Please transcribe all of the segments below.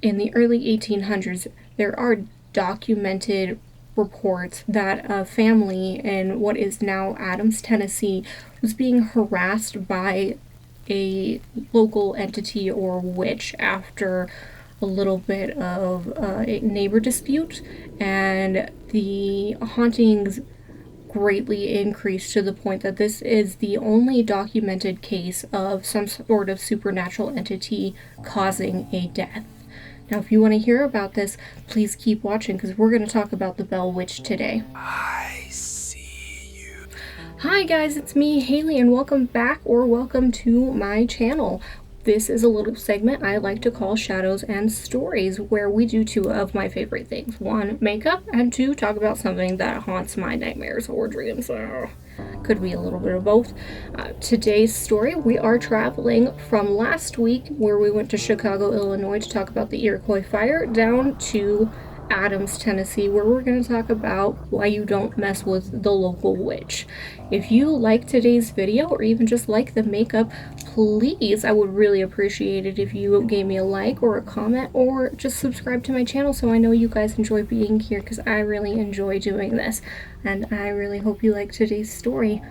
in the early 1800s, there are documented reports that a family in what is now Adams, Tennessee, was being harassed by a local entity or witch after a little bit of a neighbor dispute, and the hauntings greatly increased to the point that this is the only documented case of some sort of supernatural entity causing a death. Now, if you want to hear about this, please keep watching because we're going to talk about the Bell Witch today. I see you. Hi guys, it's me, Haley, and welcome back or welcome to my channel. This is a little segment I like to call Shadows and Stories, where we do two of my favorite things. One, makeup, and two, talk about something that haunts my nightmares or dreams. Could be a little bit of both. Today's story, we are traveling from last week, where we went to Chicago, Illinois to talk about the Iroquois Fire, down to Adams, Tennessee, where we're going to talk about why you don't mess with the local witch. If you like today's video or even just like the makeup, please, I would really appreciate it if you gave me a like or a comment or just subscribe to my channel so I know you guys enjoy being here, because I really enjoy doing this, and I really hope you like today's story.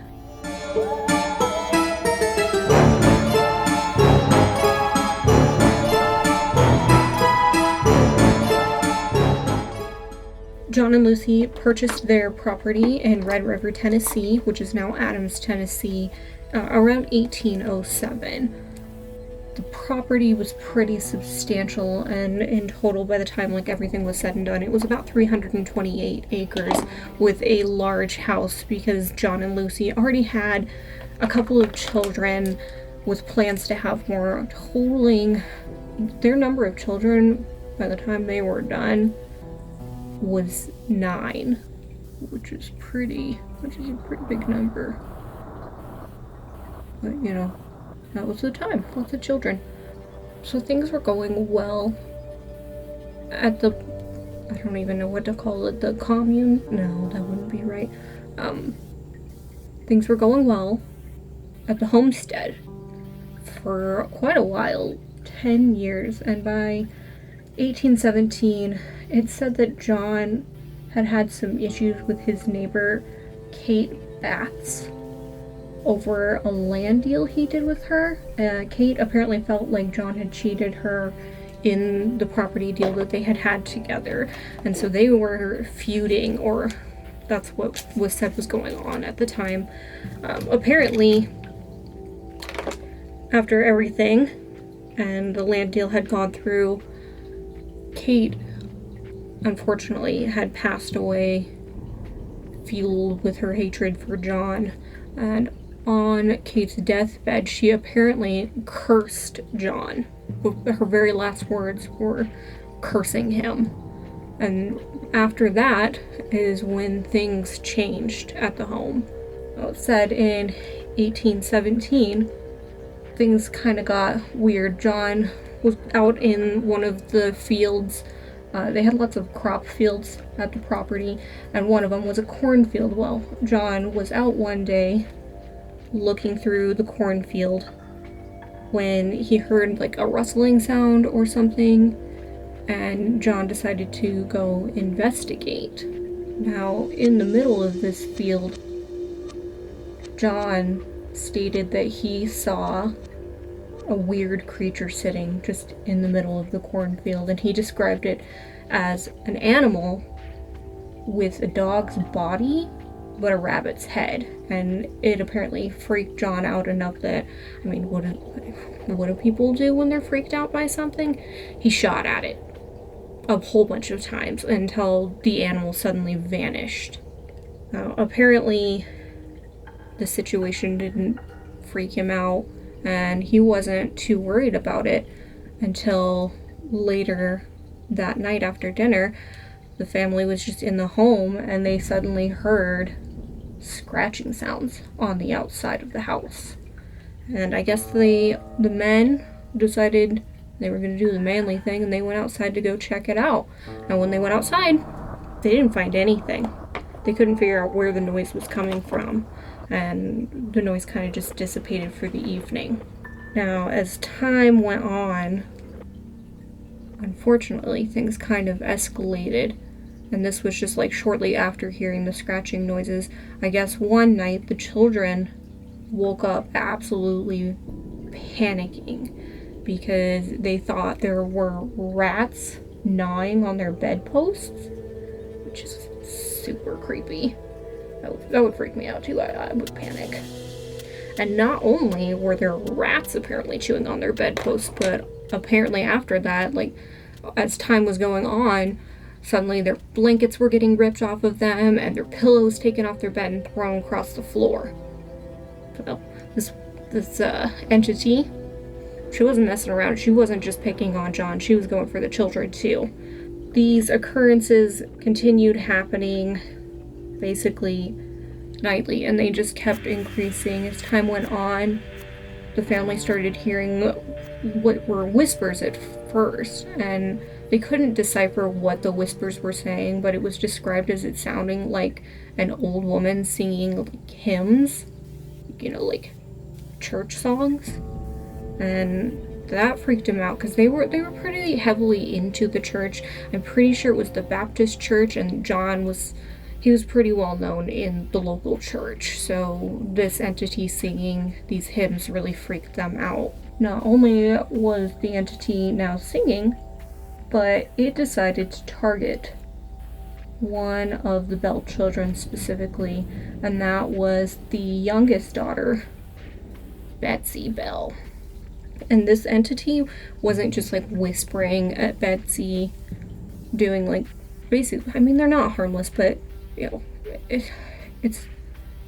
John and Lucy purchased their property in Red River, Tennessee, which is now Adams, Tennessee, around 1807. The property was pretty substantial, and in total, by the time everything was said and done, it was about 328 acres with a large house, because John and Lucy already had a couple of children with plans to have more, totaling their number of children by the time they were done was 9, which is a pretty big number. But you know, that was the time, lots of children. So things were going well at the, I don't even know what to call it, the commune? No, that wouldn't be right. Things were going well at the homestead for quite a while, 10 years, and by 1817, it said that John had had some issues with his neighbor, Kate Batts, over a land deal he did with her. Kate apparently felt like John had cheated her in the property deal that they had had together, and so they were feuding, or that's what was said was going on at the time. Apparently, after everything and the land deal had gone through, Kate unfortunately had passed away, fueled with her hatred for John, and on Kate's deathbed she apparently cursed John. Her very last words were cursing him, and after that is when things changed at the home. It said in 1817 things kind of got weird. John was out in one of the fields. They had lots of crop fields at the property, and one of them was a cornfield. Well, John was out one day looking through the cornfield when he heard a rustling sound or something, and John decided to go investigate. Now, in the middle of this field, John stated that he saw a weird creature sitting just in the middle of the cornfield, and he described it as an animal with a dog's body but a rabbit's head, and it apparently freaked John out enough that, I mean, what do people do when they're freaked out by something? He shot at it a whole bunch of times until the animal suddenly vanished. Now, apparently the situation didn't freak him out, and he wasn't too worried about it until later that night after dinner. The family was just in the home, and they suddenly heard scratching sounds on the outside of the house. And I guess the men decided they were going to do the manly thing, and they went outside to go check it out. Now, when they went outside, they didn't find anything. They couldn't figure out where the noise was coming from, and the noise kind of just dissipated for the evening. Now, as time went on, Unfortunately, things kind of escalated, and this was just like shortly after hearing the scratching noises. I guess one night the children woke up absolutely panicking because they thought there were rats gnawing on their bedposts, which is super creepy. That would freak me out too. I would panic. And not only were there rats apparently chewing on their bedposts, but apparently after that, like, as time was going on, suddenly their blankets were getting ripped off of them and their pillows taken off their bed and thrown across the floor. So this entity, she wasn't messing around. She wasn't just picking on John. She was going for the children too. These occurrences continued happening basically nightly, and they just kept increasing as time went on. The family started hearing what were whispers at first, and they couldn't decipher what the whispers were saying, but it was described as it sounding like an old woman singing like hymns, like church songs. And that freaked him out because they were pretty heavily into the church. I'm pretty sure it was the Baptist church, and John was pretty well known in the local church. So this entity singing these hymns really freaked them out. Not only was the entity now singing, but it decided to target one of the Bell children specifically, and that was the youngest daughter, Betsy Bell. And this entity wasn't just like whispering at Betsy, doing like basically, I mean, they're not harmless, but it's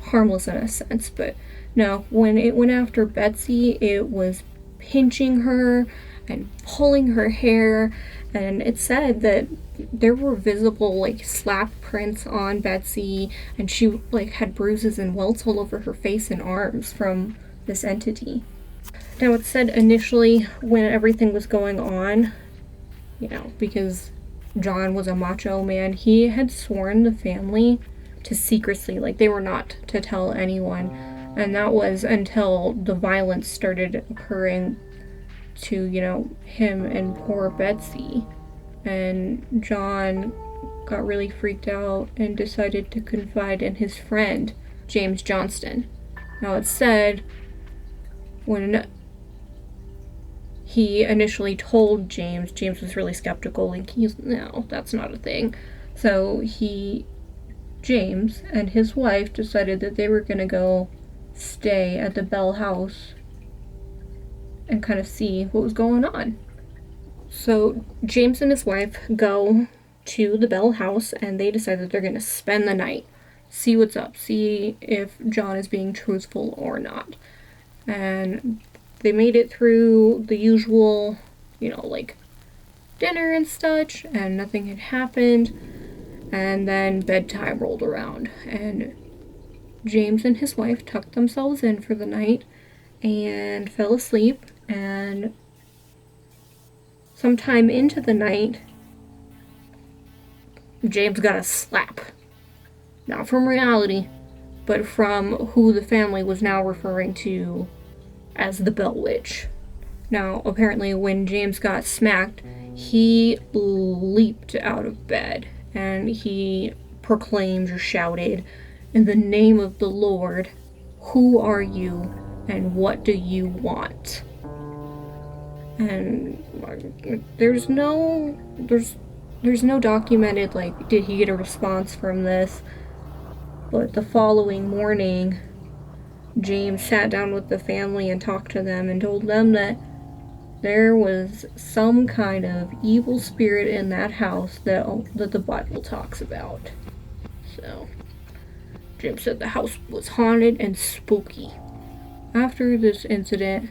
harmless in a sense. But no, when it went after Betsy, it was pinching her and pulling her hair, and it said that there were visible like slap prints on Betsy, and she like had bruises and welts all over her face and arms from this entity. Now, it said initially when everything was going on, because John was a macho man, he had sworn the family to secrecy, like they were not to tell anyone. And that was until the violence started occurring to, him and poor Betsy. And John got really freaked out and decided to confide in his friend, James Johnston. Now, it said when he initially told James was really skeptical, like, no, that's not a thing. So James and his wife decided that they were gonna go stay at the Bell house and kind of see what was going on. So James and his wife go to the Bell house, and they decide that they're gonna spend the night, see what's up, see if John is being truthful or not. And they made it through the usual, like dinner and such, and nothing had happened. And then bedtime rolled around, and James and his wife tucked themselves in for the night and fell asleep. And sometime into the night, James got a slap. Not from reality, but from who the family was now referring to as the Bell Witch. Now, apparently when James got smacked, he leaped out of bed and he proclaimed or shouted, "In the name of the Lord, who are you and what do you want?" And there's no documented, like, did he get a response from this? But the following morning, James sat down with the family and talked to them and told them that there was some kind of evil spirit in that house that the Bible talks about. So, James said the house was haunted and spooky. After this incident,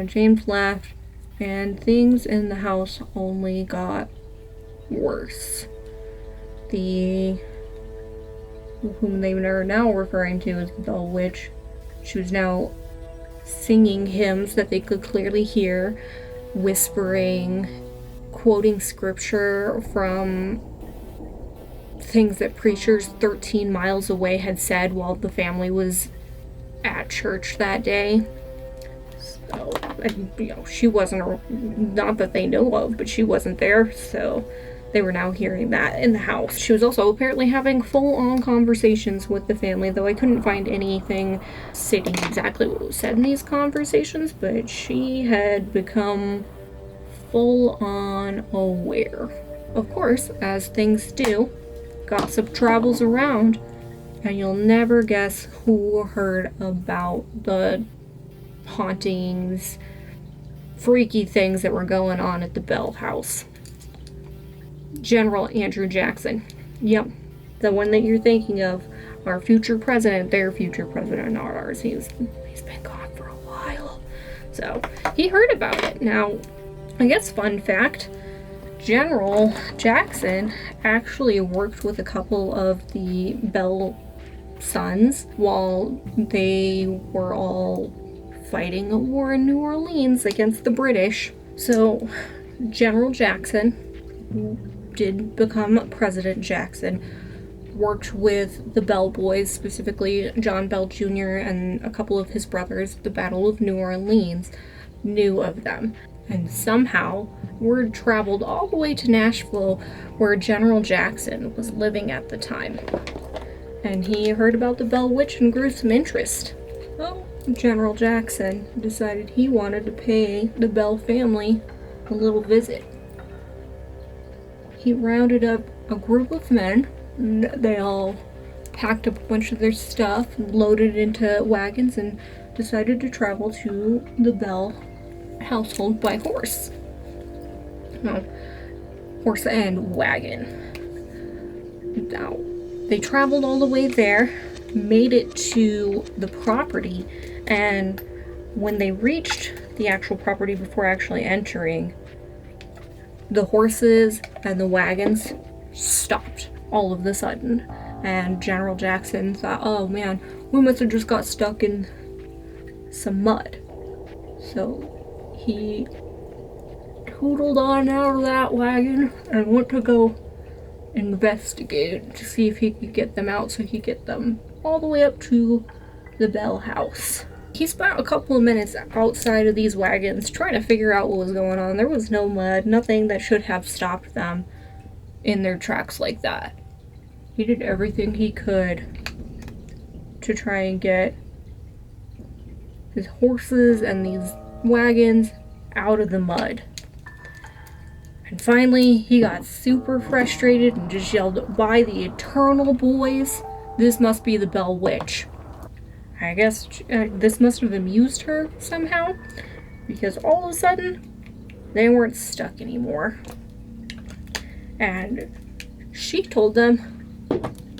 James left, and things in the house only got worse. Whom they are now referring to as the Bell Witch, she was now singing hymns that they could clearly hear, whispering, quoting scripture from things that preachers 13 miles away had said while the family was at church that day. So and she wasn't, not that they know of, but she wasn't there, so they were now hearing that in the house. She was also apparently having full-on conversations with the family, though I couldn't find anything stating exactly what was said in these conversations, but she had become full-on aware. Of course, as things do, gossip travels around, and you'll never guess who heard about the hauntings, freaky things that were going on at the Bell house. General Andrew Jackson. Yep, the one that you're thinking of. Our future president, their future president, not ours. He's been gone for a while. So, he heard about it. Now, I guess fun fact, General Jackson actually worked with a couple of the Bell sons while they were all fighting a war in New Orleans against the British. So, General Jackson did become President Jackson, worked with the Bell boys, specifically John Bell Jr. and a couple of his brothers at the Battle of New Orleans, knew of them. And somehow, word traveled all the way to Nashville, where General Jackson was living at the time. And he heard about the Bell Witch and grew some interest. Well, General Jackson decided he wanted to pay the Bell family a little visit. He rounded up a group of men. They all packed up a bunch of their stuff, loaded it into wagons, and decided to travel to the Bell household by horse. Well, horse and wagon. Now, they traveled all the way there, made it to the property, and when they reached the actual property before actually entering, the horses and the wagons stopped all of a sudden. And General Jackson thought, oh man, we must have just got stuck in some mud. So he hootled on out of that wagon and went to go investigate to see if he could get them out so he could get them all the way up to the Bell house. He spent a couple of minutes outside of these wagons trying to figure out what was going on. There was no mud, nothing that should have stopped them in their tracks like that. He did everything he could to try and get his horses and these wagons out of the mud. And finally, he got super frustrated and just yelled, "By the eternal boys, this must be the Bell Witch." I guess this must have amused her somehow, because all of a sudden, they weren't stuck anymore. And she told them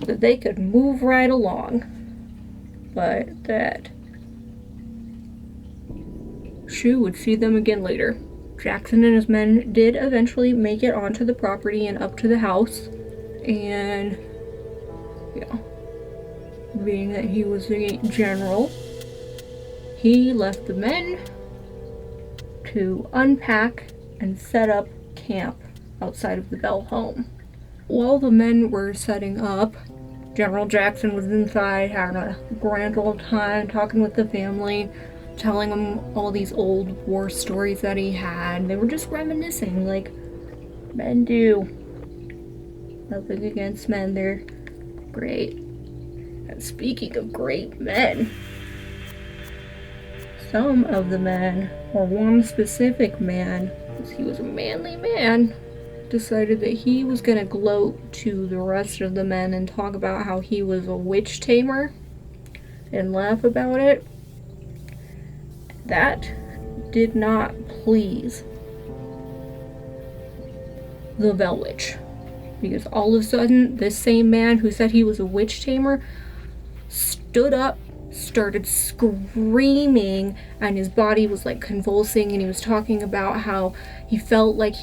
that they could move right along, but that she would see them again later. Jackson and his men did eventually make it onto the property and up to the house, and being that he was the general, he left the men to unpack and set up camp outside of the Bell home. While the men were setting up, General Jackson was inside having a grand old time talking with the family, telling them all these old war stories that he had. They were just reminiscing like men do. Nothing against men, they're great. And speaking of great men, some of the men, or one specific man, because he was a manly man, decided that he was going to gloat to the rest of the men and talk about how he was a witch tamer and laugh about it. That did not please the Bell Witch, because all of a sudden this same man who said he was a witch tamer stood up, started screaming, and his body was like convulsing, and he was talking about how he felt like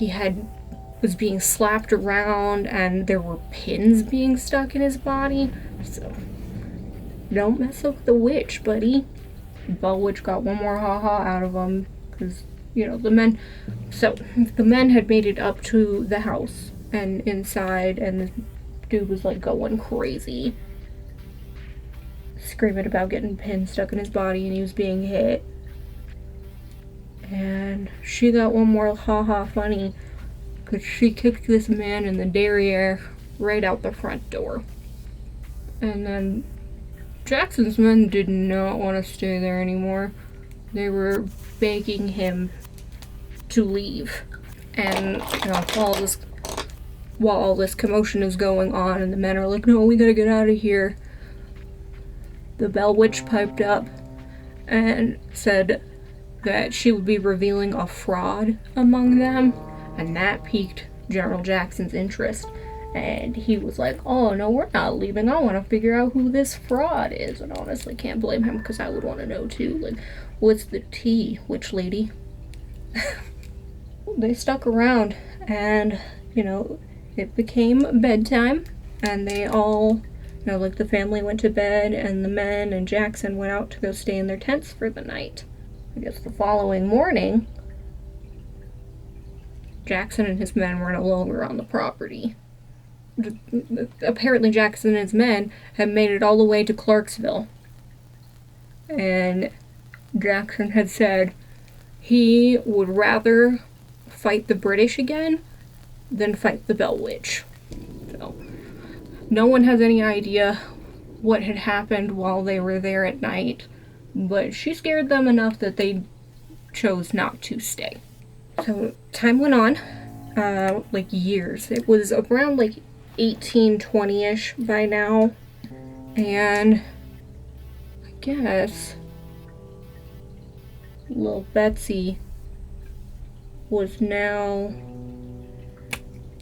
was being slapped around and there were pins being stuck in his body. So don't mess up the witch, buddy. Bell Witch got one more ha-ha out of him, because the men had made it up to the house and inside, and the dude was like going crazy, screaming about getting pins stuck in his body, and he was being hit. And she got one more ha-ha funny, because she kicked this man in the derriere right out the front door. And then Jackson's men did not want to stay there anymore. They were begging him to leave. And, you know, while all this commotion is going on and the men are like, no, we gotta get out of here, the Bell Witch piped up and said that she would be revealing a fraud among them, and that piqued General Jackson's interest. And he was like, oh, no, we're not leaving. I want to figure out who this fraud is. And honestly, can't blame him, because I would want to know too. Like, what's the tea, witch lady? They stuck around, and, you know, it became bedtime, and they all, you know, like, the family went to bed, and the men and Jackson went out to go stay in their tents for the night. I guess the following morning, Jackson and his men were no longer on the property. Apparently Jackson and his men had made it all the way to Clarksville. And Jackson had said he would rather fight the British again than fight the Bell Witch. So, no one has any idea what had happened while they were there at night, but she scared them enough that they chose not to stay. So time went on, like years. It was around like 1820-ish by now, and I guess little Betsy was now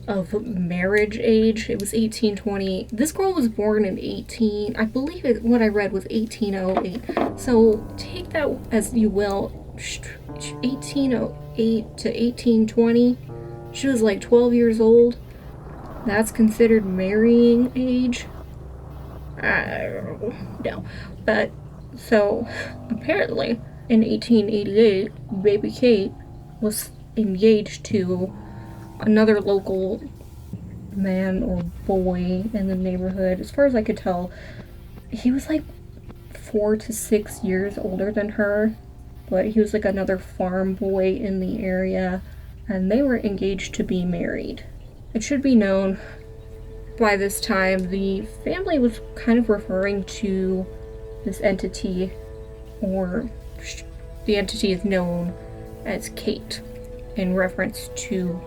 of marriage age. It was 1820. This girl was born in I believe what I read was 1808. So take that as you will. 1808 to 1820. She was like 12 years old. That's considered marrying age? I don't know. But, so, apparently, in 1888, baby Kate was engaged to another local man or boy in the neighborhood. As far as I could tell, he was like 4 to 6 years older than her, but he was like another farm boy in the area, and they were engaged to be married. It should be known by this time the family was kind of referring to this entity, or the entity is known as Kate, in reference to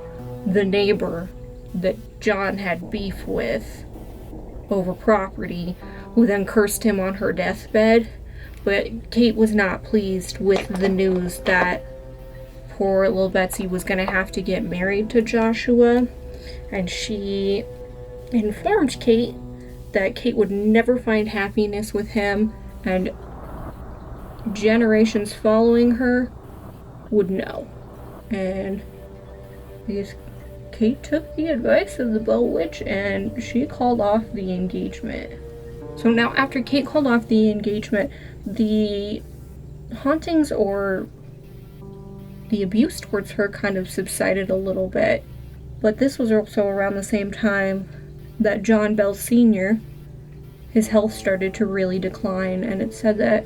the neighbor that John had beef with over property, who then cursed him on her deathbed. But Kate was not pleased with the news that poor little Betsy was going to have to get married to Joshua, and she informed Kate that Kate would never find happiness with him, and generations following her would know. And I guess Kate took the advice of the Bell Witch, and she called off the engagement. So now, after Kate called off the engagement, the hauntings or the abuse towards her kind of subsided a little bit. But this was also around the same time that John Bell Sr., his health started to really decline, and it said that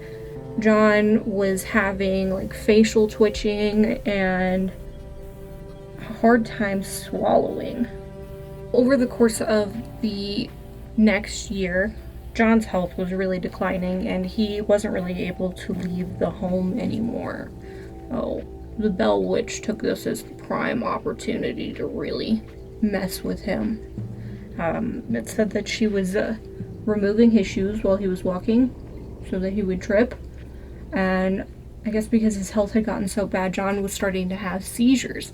John was having like facial twitching and a hard time swallowing. Over the course of the next year, John's health was really declining, and he wasn't really able to leave the home anymore. Oh, the Bell Witch took this as the prime opportunity to really mess with him. It said that she was removing his shoes while he was walking so that he would trip, and I guess because his health had gotten so bad, John was starting to have seizures,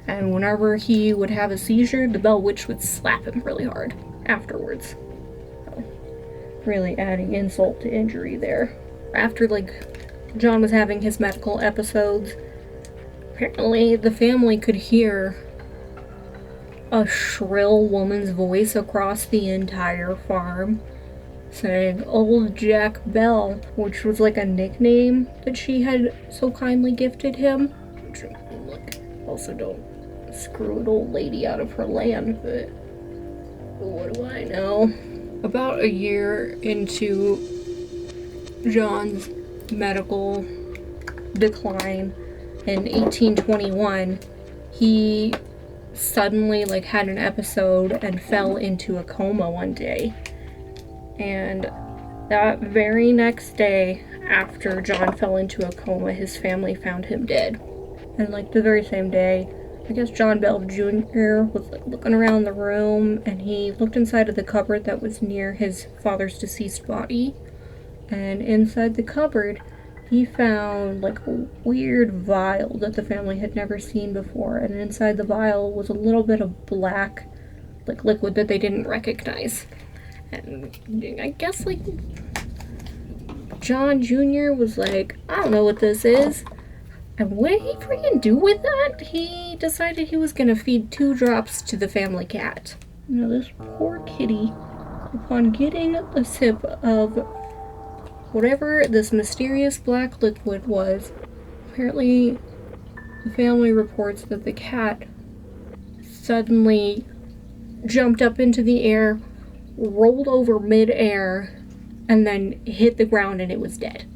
and whenever he would have a seizure, the Bell Witch would slap him really hard afterwards. So, really adding insult to injury there. After John was having his medical episodes, apparently the family could hear a shrill woman's voice across the entire farm saying Old Jack Bell, which was like a nickname that she had so kindly gifted him. Which, also don't screw an old lady out of her land, but what do I know? About a year into John's medical decline, in 1821, he suddenly like had an episode and fell into a coma one day. And that very next day after John fell into a coma, his family found him dead. And like the very same day, I guess John Bell Jr. was like looking around the room, and he looked inside of the cupboard that was near his father's deceased body. And inside the cupboard, he found like a weird vial that the family had never seen before. And inside the vial was a little bit of black, like liquid that they didn't recognize. And I guess like John Jr. was like, I don't know what this is. And what did he freaking do with that? He decided he was gonna feed 2 drops to the family cat. Now this poor kitty, upon getting a sip of whatever this mysterious black liquid was, apparently the family reports that the cat suddenly jumped up into the air, rolled over mid-air, and then hit the ground, and it was dead.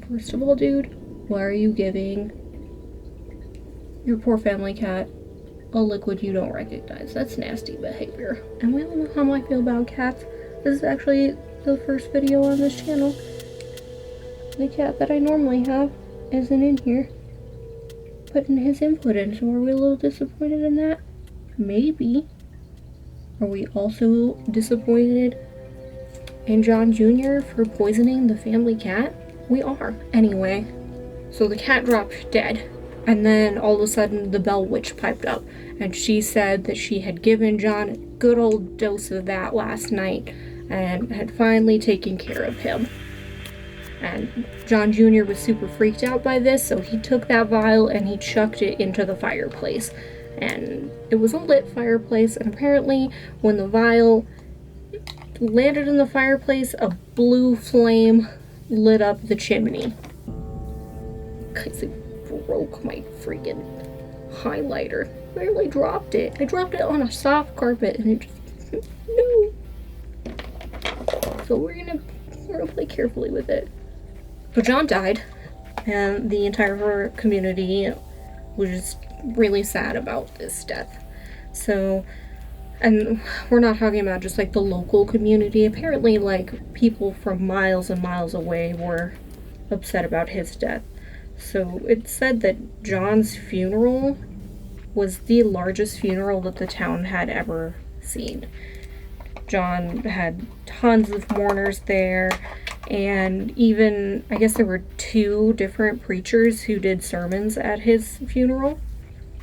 First of all, dude, why are you giving your poor family cat a liquid you don't recognize? That's nasty behavior. And we all know how I feel about cats. This is actually the first video on this channel. The cat that I normally have isn't in here, putting his input in, so are we a little disappointed in that? Maybe. Are we also disappointed in John Jr. for poisoning the family cat? We are. Anyway, so the cat dropped dead, and then all of a sudden the Bell Witch piped up, and she said that she had given John a good old dose of that last night and had finally taken care of him. And John Jr. was super freaked out by this, so he took that vial and he chucked it into the fireplace. And it was a lit fireplace, and apparently when the vial landed in the fireplace, a blue flame lit up the chimney. Because it broke my freaking highlighter. Barely dropped it. I dropped it on a soft carpet and it just no. So we're gonna play carefully with it. But John died, and the entire community was just really sad about this death. So, and we're not talking about just like the local community. Apparently, like, people from miles and miles away were upset about his death. So it's said that John's funeral was the largest funeral that the town had ever seen. John had tons of mourners there, and even, I guess there were 2 different preachers who did sermons at his funeral,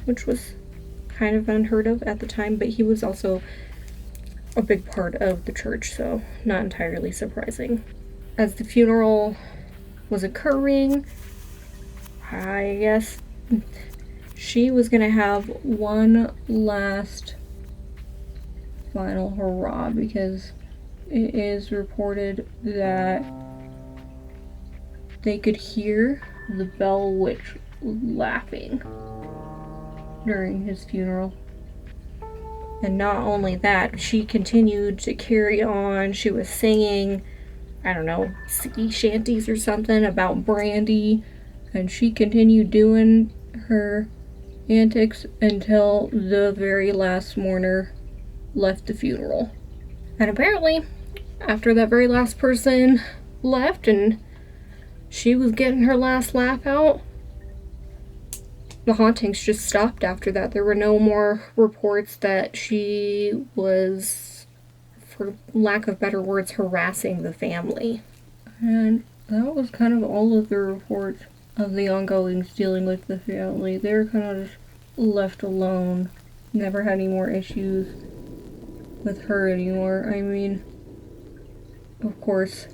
which was kind of unheard of at the time, but he was also a big part of the church, so not entirely surprising. As the funeral was occurring, I guess she was gonna have one last final hurrah, because it is reported that they could hear the Bell Witch laughing during his funeral. And not only that, she continued to carry on. She was singing, I don't know, sea shanties or something about brandy, and she continued doing her antics until the very last mourner left the funeral. And apparently, after that very last person left and she was getting her last laugh out, the hauntings just stopped after that. There were no more reports that she was, for lack of better words, harassing the family. And that was kind of all of the reports of the ongoings dealing with the family. They were kind of just left alone. Never had any more issues with her anymore. I mean, of course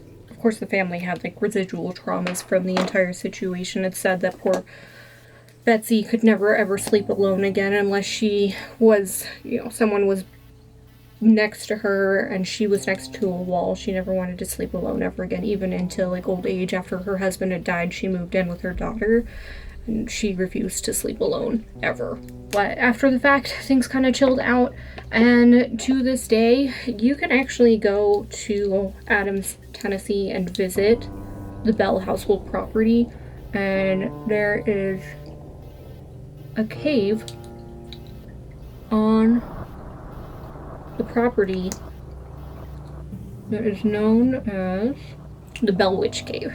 the family had like residual traumas from the entire situation. It's said that poor Betsy could never ever sleep alone again unless she was, someone was next to her and she was next to a wall. She never wanted to sleep alone ever again, even until like old age. After her husband had died, she moved in with her daughter and she refused to sleep alone ever. But after the fact, things kind of chilled out, and to this day you can actually go to Adams, Tennessee and visit the Bell household property, and there is a cave on the property that is known as the Bell Witch Cave.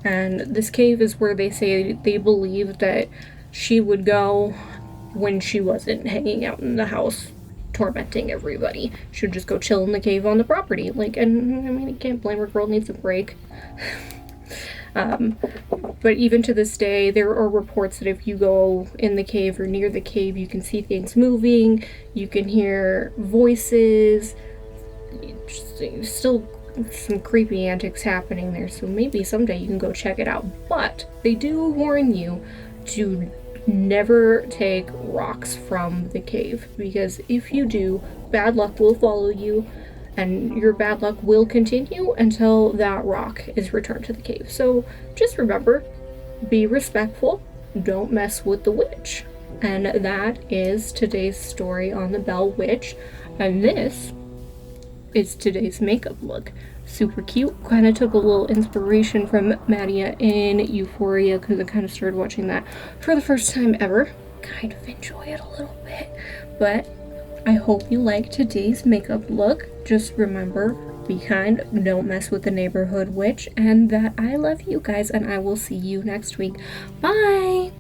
And this cave is where they say they believe that she would go when she wasn't hanging out in the house tormenting everybody. She would just go chill in the cave on the property. Like, and I mean, you can't blame her, girl needs a break. But even to this day, there are reports that if you go in the cave or near the cave, you can see things moving, you can hear voices, still some creepy antics happening there, so maybe someday you can go check it out. But they do warn you to never take rocks from the cave, because if you do, bad luck will follow you, and your bad luck will continue until that rock is returned to the cave. So just remember, be respectful, don't mess with the witch. And that is today's story on the Bell Witch, and this is today's makeup look. Super cute. Kind of took a little inspiration from Madia in Euphoria, because I kind of started watching that for the first time ever. Kind of enjoy it a little bit, but I hope you like today's makeup look. Just remember, be kind, don't mess with the neighborhood witch, and that I love you guys, and I will see you next week. Bye!